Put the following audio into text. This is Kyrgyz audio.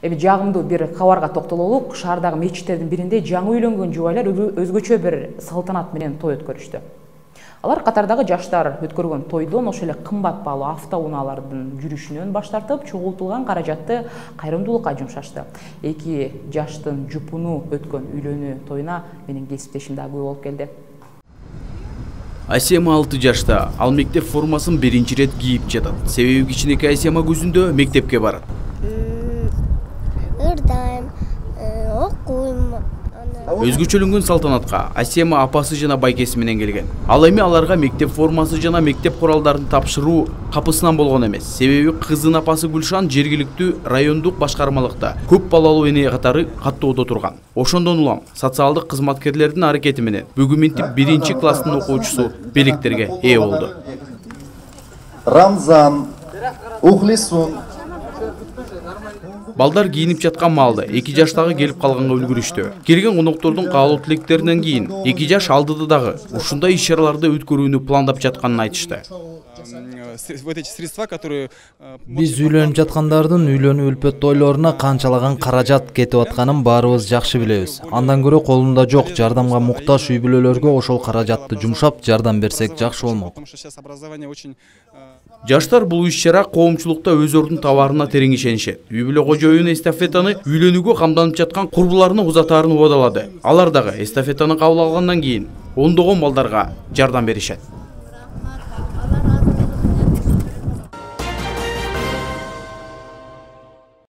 Эми жагымдуу бир кабарга токтололук. Шаардагы мечиттердин биринде жаңы үйлөнгөн жубайлар өзгөчө бир салтанат менен той өткөрүштү. Алар катардагы жаштар өткөргөн тойдон ошол эле кымбат баалуу автоунаалардын жүрүшүнөн баш тартып, чогултулган каражатты кайрымдуулукка жумшашты. Эки жаштын жупуну өткөн үйлөнүү тоюна менин кесиптешим да күбө болуп келди. Асема 6 жашта, ал мектеп формасын биринчи рет кийип жатат. Себеби кичинекей Асема көзүндө мектепке барат. Ырдайм, окуйм. Өзгөчөлөнгөн салтанатка Асема апасы жана байкеси менен келген. Ал эми аларга мектеп формасы жана мектеп куралдарын тапшыруу капысынан болгон эмес. Себеби кызын апасы Гүлшан жергиликтүү райондук башкармалыкта көп балалуу эне катары каттоодо турган. Ошондон улам социалдык кызматкерлердин аракети менен бүгүн мынтип биринчи класстын окуучусу белектерге ээ болду. Рамзан, Ухлисун. Балдар кийинип жаткан маалда 2 жаштагы келип калганга үлгүрүштү. Келген коноктордун каалоо тилектеринен кийин 2 жаш алдыда дагы ушундай иш-чараларды өткөрүүнү пландап жатканын айтышты. Биз үйлөнүп жаткандардын үйлөнүү үлпөт тойлоруна канчалаган каражат кетип атканын баарыбыз жакшы билебиз. Андан көрө колунда жок, жардамга муктаж үй бүлөлөргө ошол каражатты жумшап жардам берсек жакшы болмок. Жаштар бул иш-чара коомчулукта өз ордун табаарына терең ишенишет. Үй бүлө кожоюну эстафетаны үйлөнүүгө камданып жаткан курбуларына узатаарын убадалады. Алар дагы эстафетаны кабыл алгандан кийин ондогон балдарга жардам беришет.